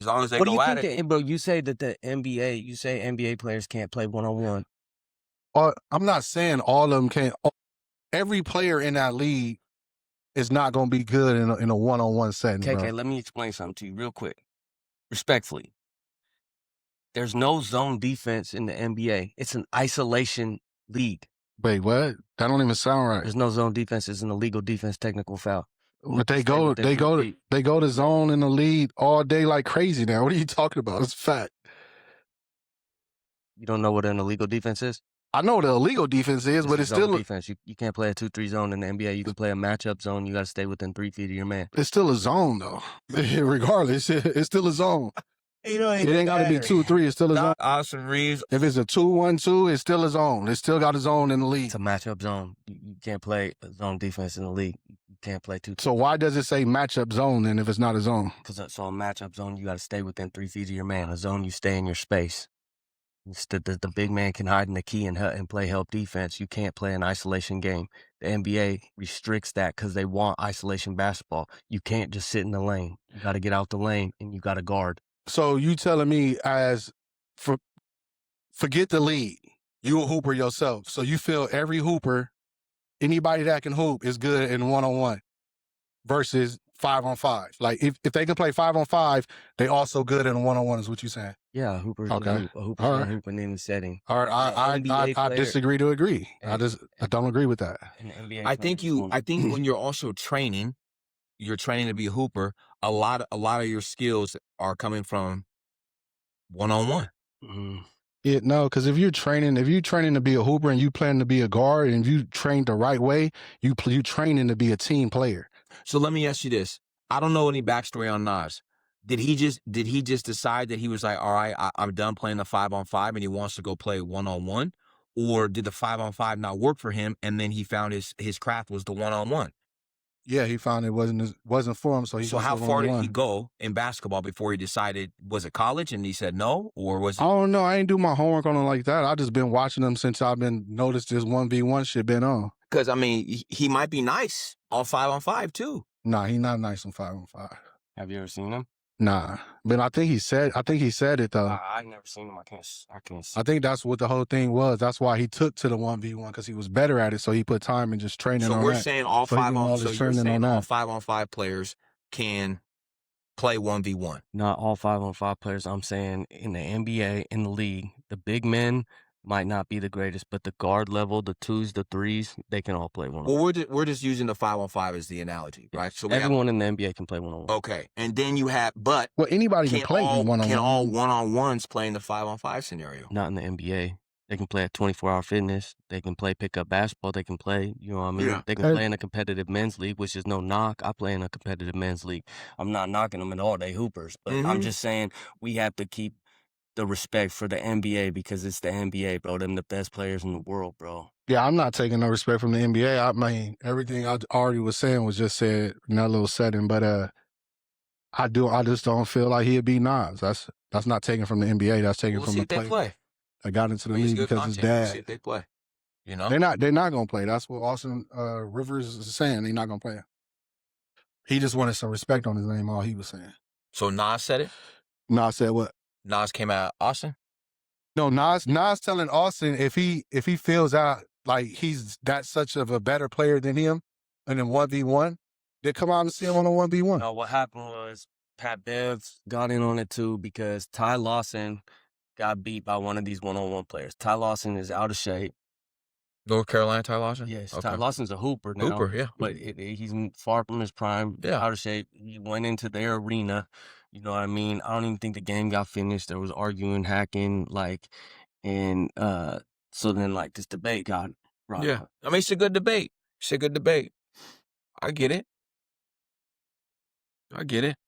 as long as they What do go you at think it. bro, you say that the NBA, you say NBA players can't play one-on-one. I'm not saying all of them can't. Every player in that league is not going to be good in a one-on-one setting, bro. KK, let me explain something to you real quick. Respectfully. There's no zone defense in the NBA. It's an isolation league. Wait, what? That don't even sound right. There's no zone defense. It's an illegal defense technical foul. But they go to zone in the league all day like crazy now. What are you talking about? It's a fact. You don't know what an illegal defense is? I know what an illegal defense is, but it's still defense. You can't play a 2-3 zone in the NBA. You can play a matchup zone. You got to stay within 3 feet of your man. It's still a zone though. Regardless, it's still a zone. It ain't got to be 2-3. It's still a zone. Austin Reeves. If it's a 2-1-2, it's still a zone. It's still got a zone in the league. It's a matchup zone. You can't play a zone defense in the league. You can't play 2-3. So why does it say matchup zone then if it's not a zone? Because so a matchup zone, you got to stay within 3 feet of your man. A zone, you stay in your space. The big man can hide in the key and play help defense. You can't play an isolation game. The NBA restricts that because they want isolation basketball. You can't just sit in the lane. You got to get out the lane and you got to guard. So you telling me forget the league. You a hooper yourself. So you feel every hooper, anybody that can hoop is good in one-on-one versus 5-on-5. Like if they can play 5-on-5, they also good in a one-on-one is what you're saying. Yeah, a hooper's okay. A hooper's hooping in the setting. All right, I disagree to agree. I don't agree with that. I think when you're also training, you're training to be a hooper. A lot of your skills are coming from one-on-one. Yeah, no, because if you're training to be a hooper and you plan to be a guard and you train the right way, you training to be a team player. So let me ask you this: I don't know any backstory on Nas. Did he just decide that he was like, all right, I'm done playing the 5-on-5 and he wants to go play one-on-one, or did the 5-on-5 not work for him and then he found his craft was the one-on-one? Yeah, he found it wasn't for him, so how far did he go in basketball before he decided? Was it college and he said no, or was it? I don't know. I ain't do my homework on him like that. I just been watching him since I've been noticed this 1v1 shit been on. Because I mean, he might be nice on 5-on-5 too. Nah, he not nice on 5-on-5. Have you ever seen him? Nah, but I think he said it though. I've never seen him. I can't see. I think that's what the whole thing was. That's why he took to the 1v1 because he was better at it. So he put time and just training on that. So we're saying all 5-on-5 players can play 1v1. Not all 5-on-5 players. I'm saying in the NBA, in the league, the big men might not be the greatest, but the guard level, the 2s, the 3s, they can all play one-on-one. Well, we're just using the 5-on-5 as the analogy, right? So everyone in the NBA can play one-on-one. Okay, and then you have, but anybody can play one-on-one. Can all one-on-ones play in the 5-on-5 scenario? Not in the NBA. They can play at 24-hour fitness. They can play pickup basketball. They can play, you know what I mean? Yeah. They can play in a competitive men's league, which is no knock. I play in a competitive men's league. I'm not knocking them at all. They hoopers. But I'm just saying we have to keep the respect for the NBA because it's the NBA, bro. Them the best players in the world, bro. Yeah, I'm not taking no respect from the NBA. I mean, everything I already was saying was just said in that little setting. But I just don't feel like he'd be Nas. That's not taken from the NBA. That's taken from the play. I got into the league because his dad. See if they play. You know, they're not gonna play. That's what Austin Rivers is saying. They're not gonna play. He just wanted some respect on his name. All he was saying. So Nas said it. Nas said what? Nas came out Austin. No, Nas telling Austin if he feels out like he's that such of a better player than him, and then 1v1, they come out and see him on a 1v1. No, what happened was Pat Bev got in on it too because Ty Lawson got beat by one of these one-on-one players. Ty Lawson is out of shape. North Carolina, Ty Lawson? Yes, okay. Ty Lawson's a hooper now. Hooper, yeah. But he's far from his prime, out of shape. He went into their arena, you know what I mean? I don't even think the game got finished. There was arguing, hacking, and so then, this debate got brought up. I mean, it's a good debate. I get it.